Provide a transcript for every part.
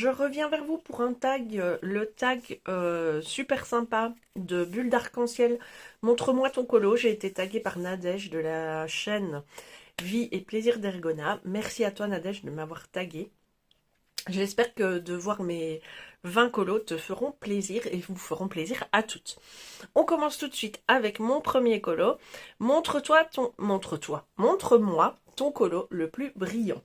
je reviens vers vous pour un tag, le tag super sympa de Bulle d'Arc-en-Ciel. Montre-moi ton colo. J'ai été taguée par Nadège de la chaîne Vie et Plaisir d'Ergona. Merci à toi Nadège de m'avoir taguée. J'espère que de voir mes 20 colos te feront plaisir et vous feront plaisir à toutes. On commence tout de suite avec mon premier colo. Montre-moi ton colo le plus brillant.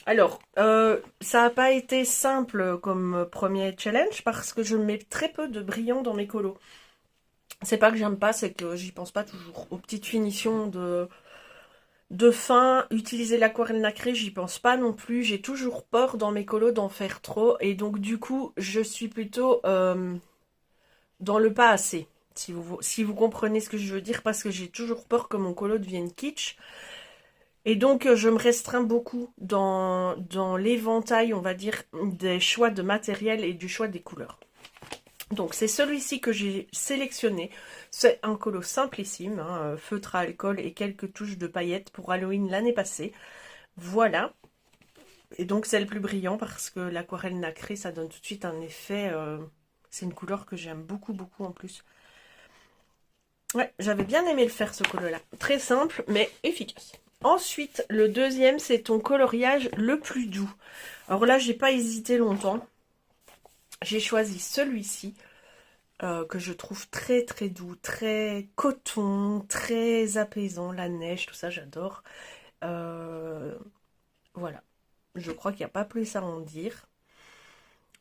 Alors, ça n'a pas été simple comme premier challenge parce que je mets très peu de brillant dans mes colos. C'est pas que j'aime pas, c'est que j'y pense pas toujours. Aux petites finitions de fin, utiliser l'aquarelle nacrée, j'y pense pas non plus. J'ai toujours peur dans mes colos d'en faire trop. Et donc du coup, je suis plutôt dans le pas assez. Si vous comprenez ce que je veux dire, parce que j'ai toujours peur que mon colo devienne kitsch. Et donc, je me restreins beaucoup dans l'éventail, on va dire, des choix de matériel et du choix des couleurs. Donc, c'est celui-ci que j'ai sélectionné. C'est un colo simplissime, hein, feutre à alcool et quelques touches de paillettes pour Halloween l'année passée. Voilà. Et donc, c'est le plus brillant parce que l'aquarelle nacrée, ça donne tout de suite un effet... c'est une couleur que j'aime beaucoup, beaucoup en plus. Ouais, j'avais bien aimé le faire, ce colo-là. Très simple, mais efficace. Ensuite, le deuxième, c'est ton coloriage le plus doux. Alors là, j'ai pas hésité longtemps. J'ai choisi celui-ci, que je trouve très très doux, très coton, très apaisant. La neige, tout ça, j'adore. Voilà. Je crois qu'il n'y a pas plus à en dire.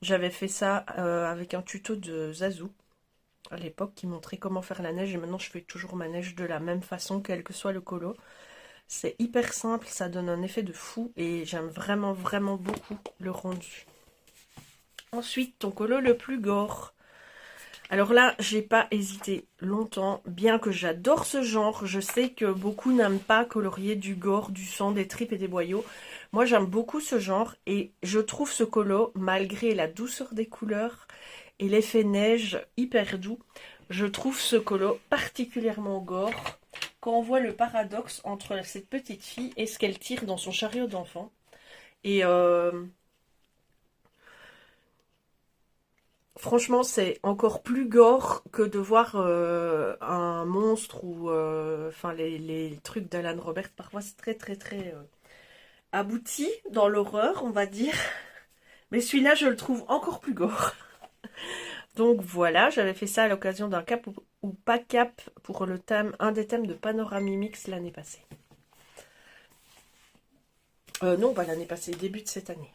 J'avais fait ça avec un tuto de Zazou à l'époque qui montrait comment faire la neige. Et maintenant, je fais toujours ma neige de la même façon, quel que soit le colo. C'est hyper simple, ça donne un effet de fou et j'aime vraiment, vraiment beaucoup le rendu. Ensuite, ton colo le plus gore. Alors là, j'ai pas hésité longtemps, bien que j'adore ce genre. Je sais que beaucoup n'aiment pas colorier du gore, du sang, des tripes et des boyaux. Moi, j'aime beaucoup ce genre et je trouve ce colo, malgré la douceur des couleurs et l'effet neige hyper doux, je trouve ce colo particulièrement gore. Quand on voit le paradoxe entre cette petite fille et ce qu'elle tire dans son chariot d'enfant. Et franchement, c'est encore plus gore que de voir un monstre ou enfin les trucs d'Alan Robert. Parfois, c'est très très très abouti dans l'horreur, on va dire. Mais celui-là, je le trouve encore plus gore. Donc voilà, j'avais fait ça à l'occasion d'un cap ou pas cap pour le thème, un des thèmes de Panoramimix l'année passée. Non, pas l'année passée, début de cette année.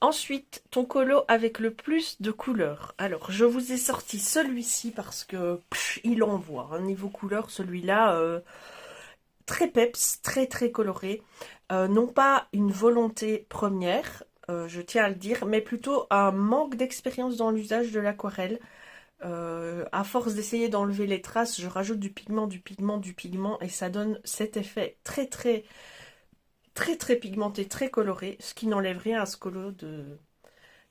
Ensuite, ton colo avec le plus de couleurs. Alors, je vous ai sorti celui-ci parce que il envoie. Hein, niveau couleur, celui-là, très peps, très très coloré. Non pas une volonté première, je tiens à le dire, mais plutôt un manque d'expérience dans l'usage de l'aquarelle. À force d'essayer d'enlever les traces, je rajoute du pigment, du pigment, du pigment, et ça donne cet effet très très très très pigmenté, très coloré, ce qui n'enlève rien à ce colo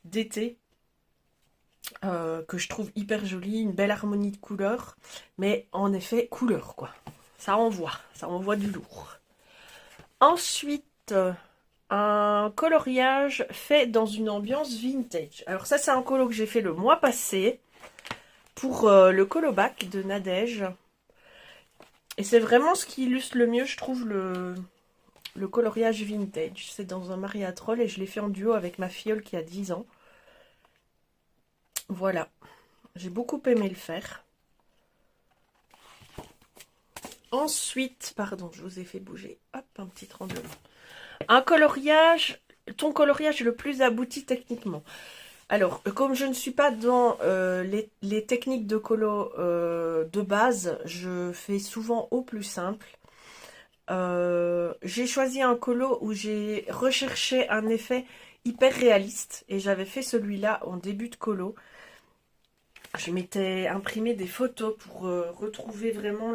d'été, que je trouve hyper joli, une belle harmonie de couleurs, mais en effet couleur quoi. Ça envoie du lourd. Ensuite, un coloriage fait dans une ambiance vintage. Alors ça c'est un colo que j'ai fait le mois passé pour le colo bac de Nadège. Et c'est vraiment ce qui illustre le mieux, je trouve, le coloriage vintage. C'est dans un mariatrol et je l'ai fait en duo avec ma filleule qui a 10 ans. Voilà. J'ai beaucoup aimé le faire. Ensuite, pardon, je vous ai fait bouger. Hop, un petit tremblement. Un coloriage, ton coloriage le plus abouti techniquement. Alors, comme je ne suis pas dans les techniques de colo de base, je fais souvent au plus simple. J'ai choisi un colo où j'ai recherché un effet hyper réaliste et j'avais fait celui-là en début de colo. Je m'étais imprimé des photos pour retrouver vraiment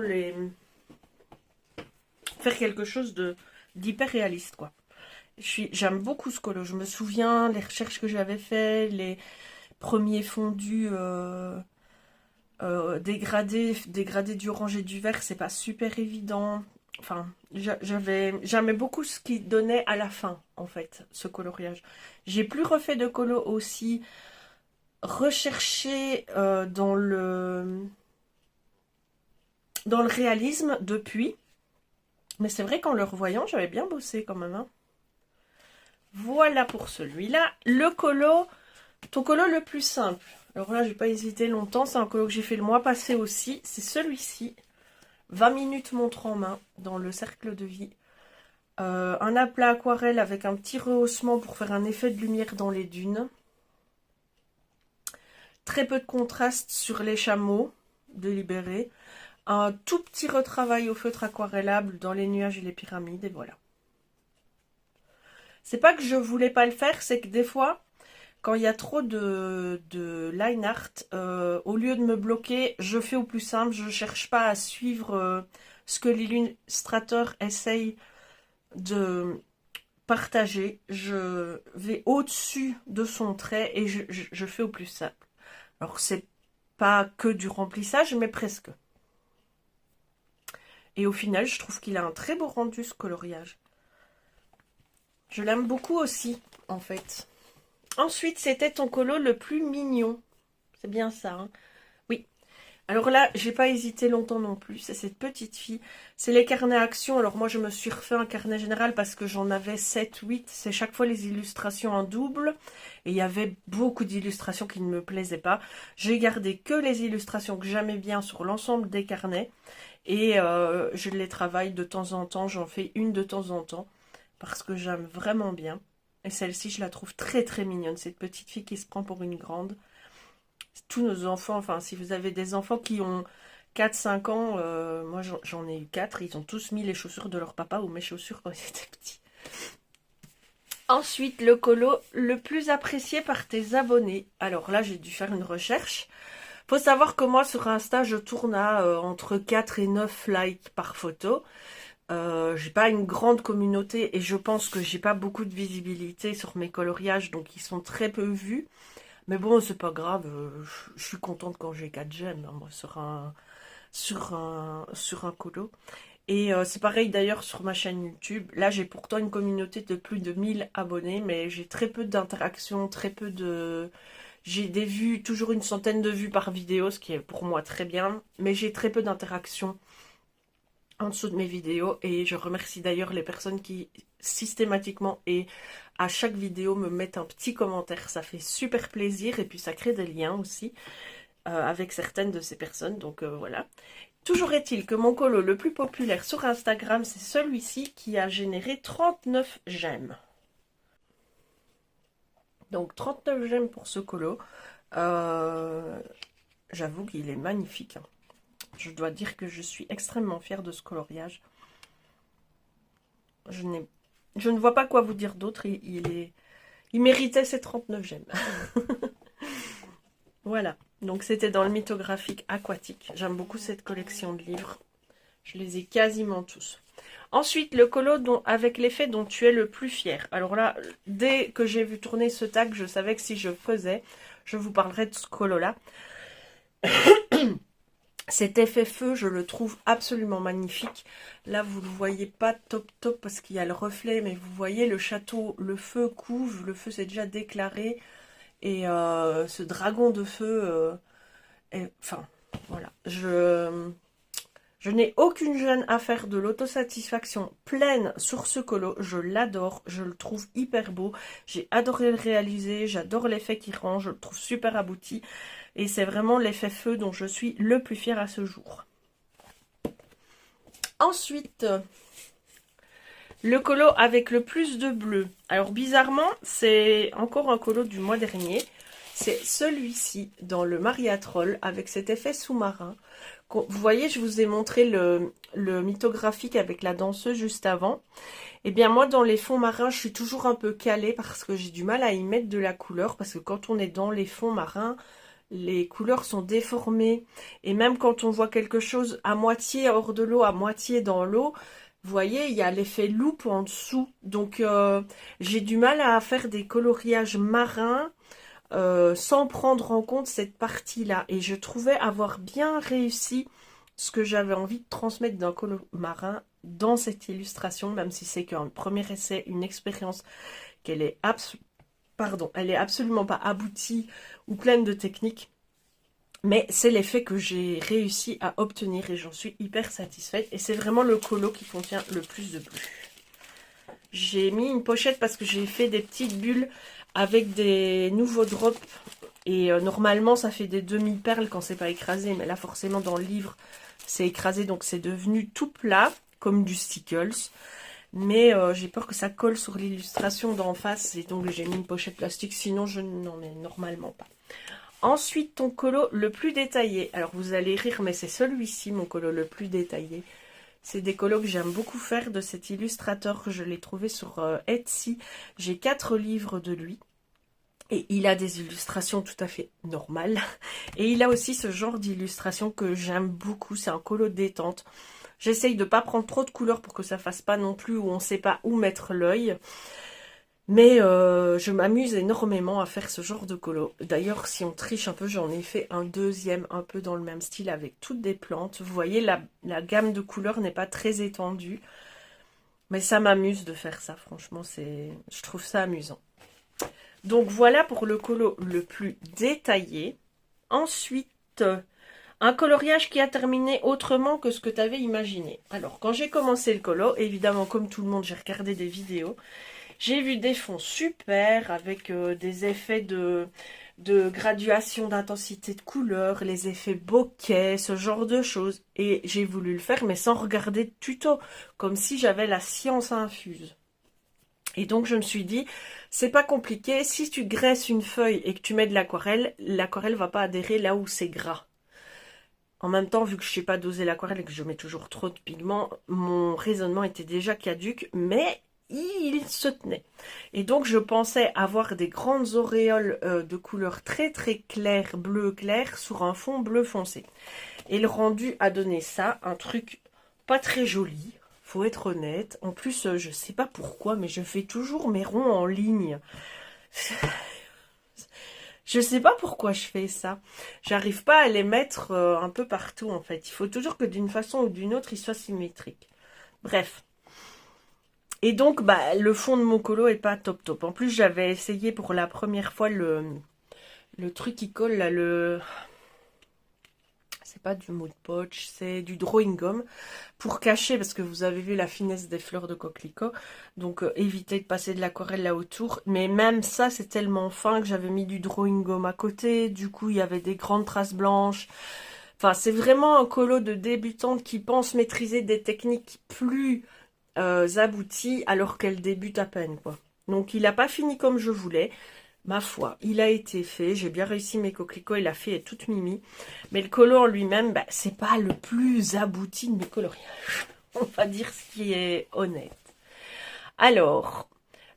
faire quelque chose d'hyper réaliste quoi. J'aime beaucoup ce colo, je me souviens les recherches que j'avais fait, les premiers fondus dégradés du orange et du vert, c'est pas super évident. Enfin, j'aimais beaucoup ce qu'il donnait à la fin, en fait, ce coloriage. J'ai plus refait de colo aussi recherché dans le réalisme depuis. Mais c'est vrai qu'en le revoyant, j'avais bien bossé quand même, hein. Voilà pour celui-là. Le colo, ton colo le plus simple. Alors là, j'ai pas hésité longtemps. C'est un colo que j'ai fait le mois passé aussi. C'est celui-ci. 20 minutes montre en main dans le cercle de vie. Un aplat aquarelle avec un petit rehaussement pour faire un effet de lumière dans les dunes. Très peu de contraste sur les chameaux délibérés. Un tout petit retravail au feutre aquarellable dans les nuages et les pyramides. Et voilà. C'est pas que je voulais pas le faire, c'est que des fois, quand il y a trop de line art, au lieu de me bloquer, je fais au plus simple. Je cherche pas à suivre ce que l'illustrateur essaye de partager. Je vais au-dessus de son trait et je fais au plus simple. Alors c'est pas que du remplissage, mais presque. Et au final, je trouve qu'il a un très beau rendu, ce coloriage. Je l'aime beaucoup aussi, en fait. Ensuite, c'était ton colo le plus mignon. C'est bien ça, hein? Oui. Alors là, j'ai pas hésité longtemps non plus. C'est cette petite fille. C'est les carnets action. Alors moi, je me suis refait un carnet général parce que j'en avais 7, 8. C'est chaque fois les illustrations en double. Et il y avait beaucoup d'illustrations qui ne me plaisaient pas. J'ai gardé que les illustrations que j'aimais bien sur l'ensemble des carnets. Et je les travaille de temps en temps. J'en fais une de temps en temps. Parce que j'aime vraiment bien. Et celle-ci, je la trouve très très mignonne. Cette petite fille qui se prend pour une grande. Tous nos enfants, enfin si vous avez des enfants qui ont 4-5 ans, moi j'en ai eu 4, ils ont tous mis les chaussures de leur papa ou mes chaussures quand ils étaient petits. Ensuite, le colo le plus apprécié par tes abonnés. Alors là, j'ai dû faire une recherche. Faut savoir que moi sur Insta, je tourne à entre 4 et 9 likes par photo. J'ai pas une grande communauté et je pense que j'ai pas beaucoup de visibilité sur mes coloriages, donc ils sont très peu vus. Mais bon, c'est pas grave, je suis contente quand j'ai 4 j'aime, hein, moi, sur un colo. Et c'est pareil d'ailleurs sur ma chaîne YouTube. Là, j'ai pourtant une communauté de plus de 1000 abonnés, mais j'ai très peu d'interactions, très peu de... J'ai des vues, toujours une centaine de vues par vidéo, ce qui est pour moi très bien. Mais j'ai très peu d'interactions en dessous de mes vidéos. Et je remercie d'ailleurs les personnes qui systématiquement et à chaque vidéo me mettent un petit commentaire. Ça fait super plaisir et puis ça crée des liens aussi avec certaines de ces personnes. Donc voilà. Toujours est-il que mon colo le plus populaire sur Instagram, c'est celui-ci qui a généré 39 j'aime. Donc 39 j'aime pour ce colo. J'avoue qu'il est magnifique, hein. Je dois dire que je suis extrêmement fière de ce coloriage. Je ne vois pas quoi vous dire d'autre. Il méritait ses 39 j'aime. Voilà. Donc c'était dans le mythographique aquatique. J'aime beaucoup cette collection de livres. Je les ai quasiment tous. Ensuite, le colo avec l'effet dont tu es le plus fier. Alors là, dès que j'ai vu tourner ce tag, je savais que si je faisais, je vous parlerais de ce colo-là. Cet effet feu, je le trouve absolument magnifique. Là, vous ne le voyez pas top parce qu'il y a le reflet, mais vous voyez le château, le feu couve, le feu s'est déjà déclaré. Et ce dragon de feu, enfin, voilà. Je n'ai aucune gêne à faire de l'autosatisfaction pleine sur ce colo. Je l'adore, je le trouve hyper beau. J'ai adoré le réaliser, j'adore l'effet qui rend, je le trouve super abouti. Et c'est vraiment l'effet feu dont je suis le plus fière à ce jour. Ensuite, le colo avec le plus de bleu. Alors bizarrement, c'est encore un colo du mois dernier. C'est celui-ci dans le Mariatrol avec cet effet sous-marin. Vous voyez, je vous ai montré le mythographique avec la danseuse juste avant. Et bien moi, dans les fonds marins, je suis toujours un peu calée parce que j'ai du mal à y mettre de la couleur. Parce que quand on est dans les fonds marins, les couleurs sont déformées. Et même quand on voit quelque chose à moitié hors de l'eau, à moitié dans l'eau, vous voyez, il y a l'effet loupe en dessous. Donc, j'ai du mal à faire des coloriages marins sans prendre en compte cette partie-là. Et je trouvais avoir bien réussi ce que j'avais envie de transmettre d'un colo marin dans cette illustration, même si c'est qu'un premier essai, une expérience, qu'elle est elle est absolument pas aboutie ou pleine de techniques. Mais c'est l'effet que j'ai réussi à obtenir et j'en suis hyper satisfaite. Et c'est vraiment le colo qui contient le plus de bleu. J'ai mis une pochette parce que j'ai fait des petites bulles avec des nouveaux drops. Et normalement, ça fait des demi-perles quand c'est pas écrasé. Mais là, forcément, dans le livre, c'est écrasé. Donc, c'est devenu tout plat, comme du Stickles. Mais j'ai peur que ça colle sur l'illustration d'en face. Et donc, j'ai mis une pochette plastique. Sinon, je n'en ai normalement pas. Ensuite, ton colo le plus détaillé. Alors, vous allez rire, mais c'est celui-ci, mon colo le plus détaillé. C'est des colos que j'aime beaucoup faire de cet illustrateur que je l'ai trouvé sur Etsy. J'ai 4 livres de lui. Et il a des illustrations tout à fait normales. Et il a aussi ce genre d'illustration que j'aime beaucoup. C'est un colo détente. J'essaye de ne pas prendre trop de couleurs pour que ça fasse pas non plus où on ne sait pas où mettre l'œil. Mais je m'amuse énormément à faire ce genre de colo. D'ailleurs, si on triche un peu, j'en ai fait un deuxième un peu dans le même style avec toutes des plantes. Vous voyez, la gamme de couleurs n'est pas très étendue. Mais ça m'amuse de faire ça, franchement, je trouve ça amusant. Donc voilà pour le colo le plus détaillé. Ensuite, un coloriage qui a terminé autrement que ce que tu avais imaginé. Alors, quand j'ai commencé le colo, évidemment, comme tout le monde, j'ai regardé des vidéos. J'ai vu des fonds super avec des effets de graduation d'intensité de couleur, les effets bokeh, ce genre de choses. Et j'ai voulu le faire mais sans regarder de tuto, comme si j'avais la science infuse. Et donc je me suis dit, c'est pas compliqué, si tu graisses une feuille et que tu mets de l'aquarelle va pas adhérer là où c'est gras. En même temps, vu que je ne sais pas doser l'aquarelle et que je mets toujours trop de pigments, mon raisonnement était déjà caduque, mais il se tenait. Et donc je pensais avoir des grandes auréoles de couleur très très claire, bleu clair, sur un fond bleu foncé. Et le rendu a donné ça, un truc pas très joli, faut être honnête. En plus, je sais pas pourquoi, mais je fais toujours mes ronds en ligne. Je sais pas pourquoi je fais ça. J'arrive pas à les mettre un peu partout en fait. Il faut toujours que d'une façon ou d'une autre, ils soient symétriques. Bref. Et donc, bah, le fond de mon colo est pas top top. En plus, j'avais essayé pour la première fois le truc qui colle là, c'est pas du mood potch, c'est du drawing gum pour cacher, parce que vous avez vu la finesse des fleurs de coquelicot, donc évitez de passer de l'aquarelle là autour. Mais même ça, c'est tellement fin que j'avais mis du drawing gum à côté, du coup il y avait des grandes traces blanches. Enfin, c'est vraiment un colo de débutante qui pense maîtriser des techniques plus abouties alors qu'elle débute à peine, quoi. Donc il n'a pas fini comme je voulais. Ma foi, il a été fait, j'ai bien réussi mes coquelicots et la fée est toute mimi. Mais le colo en lui-même, bah, c'est pas le plus abouti de mes coloriages. On va dire ce qui est honnête. Alors,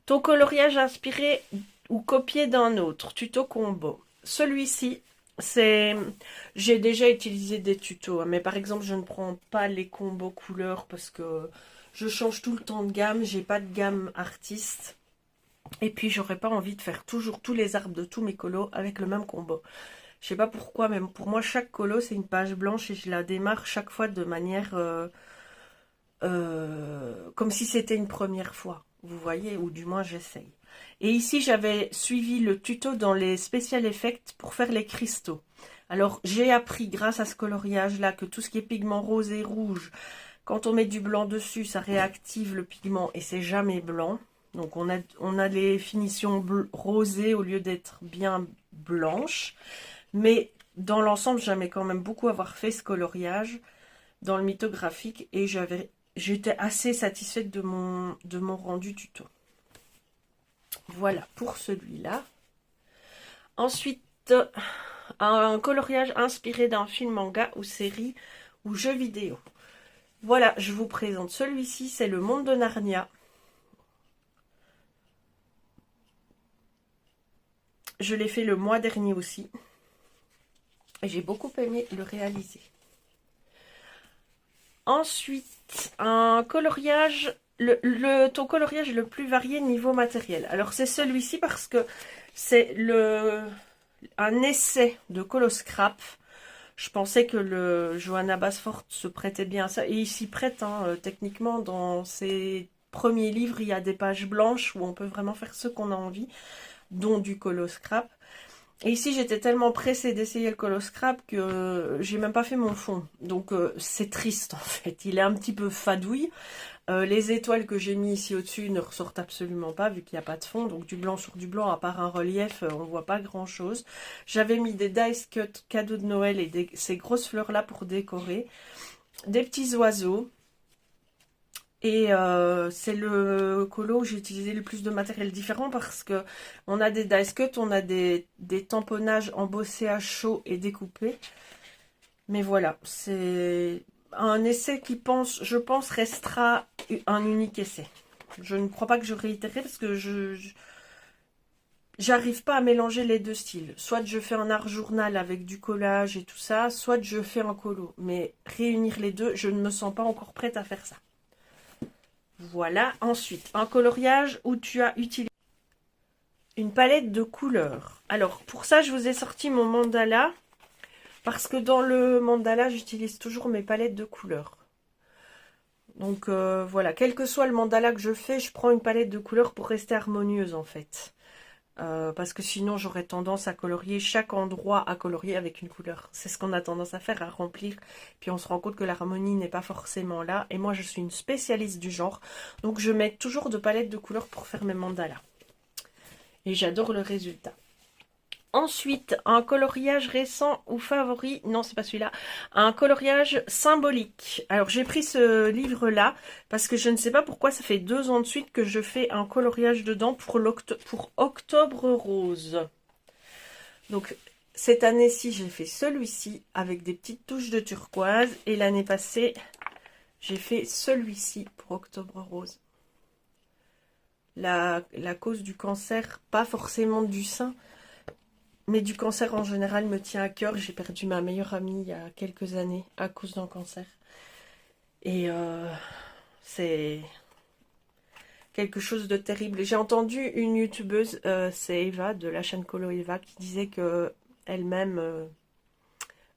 ton coloriage inspiré ou copié d'un autre, tuto combo. Celui-ci, c'est... J'ai déjà utilisé des tutos, hein, mais par exemple, je ne prends pas les combos couleurs parce que je change tout le temps de gamme, j'ai pas de gamme artiste. Et puis, j'aurais pas envie de faire toujours tous les arbres de tous mes colos avec le même combo. Je sais pas pourquoi, même pour moi, chaque colo, c'est une page blanche et je la démarre chaque fois de manière... comme si c'était une première fois, vous voyez, ou du moins j'essaye. Et ici, j'avais suivi le tuto dans les Special Effects pour faire les cristaux. Alors, j'ai appris grâce à ce coloriage-là que tout ce qui est pigment rose et rouge, quand on met du blanc dessus, ça réactive le pigment et c'est jamais blanc. Donc on a les finitions rosées au lieu d'être bien blanches. Mais dans l'ensemble, j'aimais quand même beaucoup avoir fait ce coloriage dans le mythographique. Et j'étais assez satisfaite de mon rendu tuto. Voilà pour celui-là. Ensuite, un coloriage inspiré d'un film, manga ou série ou jeu vidéo. Voilà, je vous présente celui-ci, c'est le monde de Narnia. Je l'ai fait le mois dernier aussi. Et j'ai beaucoup aimé le réaliser. Ensuite, un coloriage, ton coloriage est le plus varié niveau matériel. Alors c'est celui-ci parce que c'est un essai de Coloscrap. Je pensais que le Johanna Basford se prêtait bien à ça. Et il s'y prête, hein, techniquement, dans ses premiers livres, il y a des pages blanches où on peut vraiment faire ce qu'on a envie, dont du colo scrap. Et ici, j'étais tellement pressée d'essayer le colo scrap que j'ai même pas fait mon fond. Donc, c'est triste, en fait. Il est un petit peu fadouille. Les étoiles que j'ai mis ici au-dessus ne ressortent absolument pas, vu qu'il n'y a pas de fond. Donc, du blanc sur du blanc, à part un relief, on voit pas grand-chose. J'avais mis des dice cut cadeaux de Noël et ces grosses fleurs-là pour décorer. Des petits oiseaux. Et c'est le colo où j'ai utilisé le plus de matériel différent parce que on a des dice cut, on a des tamponnages embossés à chaud et découpés. Mais voilà, c'est un essai qui je pense, restera un unique essai. Je ne crois pas que je réitérerai parce que j'arrive pas à mélanger les deux styles. Soit je fais un art journal avec du collage et tout ça, soit je fais un colo. Mais réunir les deux, je ne me sens pas encore prête à faire ça. Voilà, ensuite, un coloriage où tu as utilisé une palette de couleurs. Alors, pour ça, je vous ai sorti mon mandala, parce que dans le mandala, j'utilise toujours mes palettes de couleurs. Donc, voilà, quel que soit le mandala que je fais, je prends une palette de couleurs pour rester harmonieuse, en fait. Parce que sinon, j'aurais tendance à colorier chaque endroit à colorier avec une couleur. C'est ce qu'on a tendance à faire, à remplir. Puis on se rend compte que l'harmonie n'est pas forcément là. Et moi, je suis une spécialiste du genre. Donc, je mets toujours de palettes de couleurs pour faire mes mandalas. Et j'adore le résultat. Ensuite, un coloriage récent ou favori, non c'est pas celui-là, un coloriage symbolique. Alors j'ai pris ce livre-là parce que je ne sais pas pourquoi ça fait 2 ans de suite que je fais un coloriage dedans pour Octobre Rose. Donc cette année-ci j'ai fait celui-ci avec des petites touches de turquoise et l'année passée j'ai fait celui-ci pour Octobre Rose. La cause du cancer, pas forcément du sein, mais du cancer en général me tient à cœur. J'ai perdu ma meilleure amie il y a quelques années à cause d'un cancer. Et c'est quelque chose de terrible. J'ai entendu une youtubeuse, c'est Eva de la chaîne Colo Eva, qui disait que elle-même,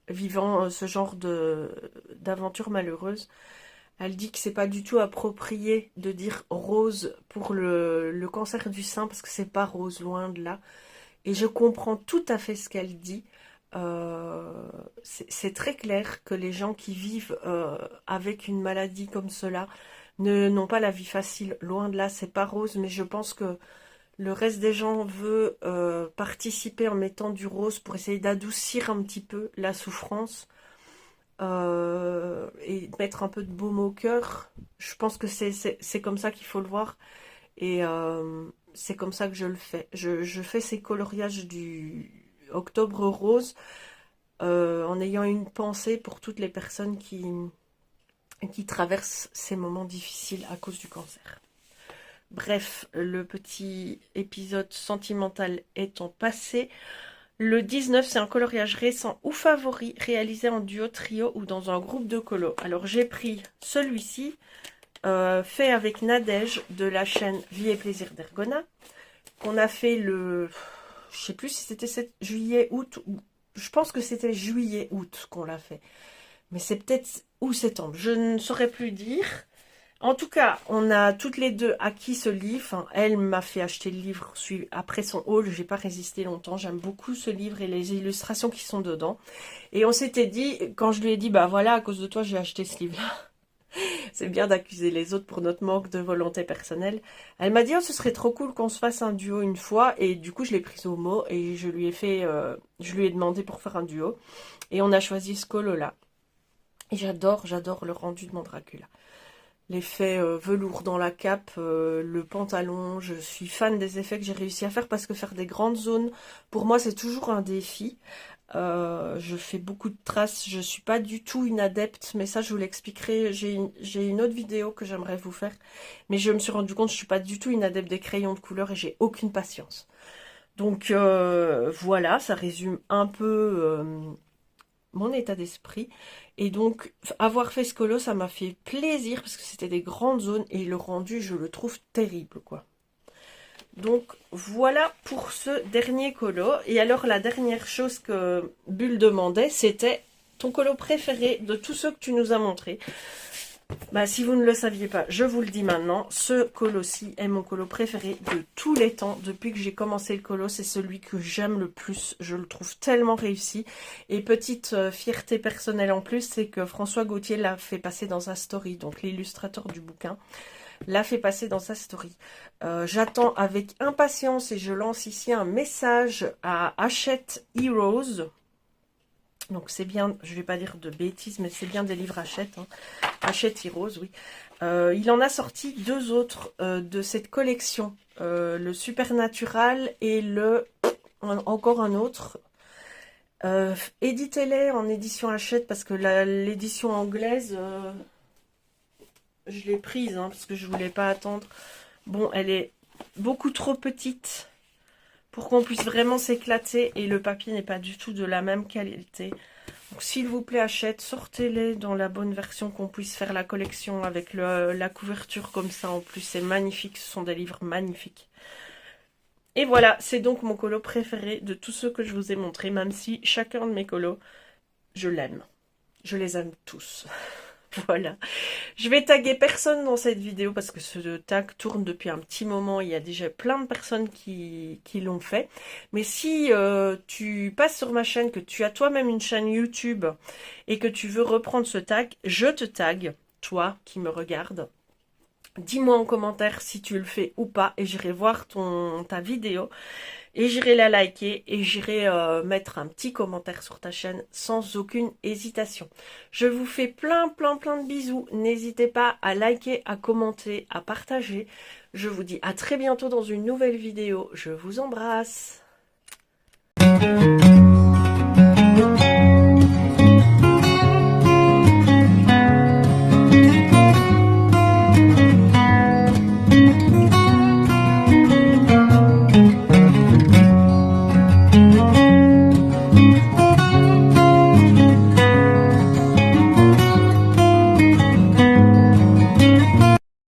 vivant ce genre d'aventure malheureuse, elle dit que c'est pas du tout approprié de dire rose pour le cancer du sein parce que c'est pas rose, loin de là. Et je comprends tout à fait ce qu'elle dit. C'est très clair que les gens qui vivent avec une maladie comme cela n'ont pas la vie facile. Loin de là, c'est pas rose, mais je pense que le reste des gens veut participer en mettant du rose pour essayer d'adoucir un petit peu la souffrance et mettre un peu de baume au cœur. Je pense que c'est comme ça qu'il faut le voir. Et c'est comme ça que je le fais. Je fais ces coloriages du Octobre Rose en ayant une pensée pour toutes les personnes qui traversent ces moments difficiles à cause du cancer. Bref, le petit épisode sentimental étant passé. Le 19, c'est un coloriage récent ou favori réalisé en duo, trio ou dans un groupe de colo. Alors j'ai pris celui-ci. Fait avec Nadège de la chaîne Vie et Plaisir d'Ergona, qu'on a fait je sais plus si c'était juillet, août, je pense que c'était juillet, août qu'on l'a fait, mais c'est peut-être ou septembre, je ne saurais plus dire. En tout cas, on a toutes les deux acquis ce livre. Enfin, elle m'a fait acheter le livre après son haul, j'ai pas résisté longtemps, j'aime beaucoup ce livre et les illustrations qui sont dedans. Et on s'était dit, quand je lui ai dit, bah voilà, à cause de toi, j'ai acheté ce livre-là. C'est bien d'accuser les autres pour notre manque de volonté personnelle. Elle m'a dit, oh, ce serait trop cool qu'on se fasse un duo une fois. Et du coup, je l'ai prise au mot et je lui ai demandé pour faire un duo. Et on a choisi ce colo-là. Et j'adore le rendu de mon Dracula. L'effet velours dans la cape, le pantalon. Je suis fan des effets que j'ai réussi à faire parce que faire des grandes zones, pour moi, c'est toujours un défi. Je fais beaucoup de traces, je suis pas du tout une adepte, mais ça je vous l'expliquerai, j'ai une autre vidéo que j'aimerais vous faire, mais je me suis rendu compte que je suis pas du tout une adepte des crayons de couleur et j'ai aucune patience. Donc voilà, ça résume un peu mon état d'esprit, et donc avoir fait ce colo, ça m'a fait plaisir parce que c'était des grandes zones et le rendu je le trouve terrible quoi. Donc voilà pour ce dernier colo. Et alors la dernière chose que Bulle demandait, c'était ton colo préféré de tous ceux que tu nous as montrés. Bah, si vous ne le saviez pas, je vous le dis maintenant, ce colo-ci est mon colo préféré de tous les temps. Depuis que j'ai commencé le colo, c'est celui que j'aime le plus. Je le trouve tellement réussi. Et petite fierté personnelle en plus, c'est que François Gauthier l'a fait passer dans sa story, donc l'illustrateur du bouquin l'a fait passer dans sa story. J'attends avec impatience et je lance ici un message à Hachette Heroes. Donc c'est bien, je vais pas dire de bêtises, mais c'est bien des livres Hachette. Hein. Hachette Heroes, oui. Il en a sorti 2 autres de cette collection. Le Supernatural et encore un autre. Éditez-les en édition Hachette parce que l'édition anglaise, je l'ai prise hein, parce que je voulais pas attendre. Bon, elle est beaucoup trop petite pour qu'on puisse vraiment s'éclater et le papier n'est pas du tout de la même qualité. Donc s'il vous plaît Hachette, sortez-les dans la bonne version qu'on puisse faire la collection avec la couverture comme ça. En plus c'est magnifique, ce sont des livres magnifiques. Et voilà, c'est donc mon colo préféré de tous ceux que je vous ai montrés, même si chacun de mes colos, je l'aime. Je les aime tous. Voilà. Je vais taguer personne dans cette vidéo parce que ce tag tourne depuis un petit moment. Il y a déjà plein de personnes qui l'ont fait. Mais si tu passes sur ma chaîne, que tu as toi-même une chaîne YouTube et que tu veux reprendre ce tag, je te tag, toi qui me regardes. Dis-moi en commentaire si tu le fais ou pas et j'irai voir ta vidéo. Et j'irai la liker et j'irai mettre un petit commentaire sur ta chaîne sans aucune hésitation. Je vous fais plein de bisous. N'hésitez pas à liker, à commenter, à partager. Je vous dis à très bientôt dans une nouvelle vidéo. Je vous embrasse.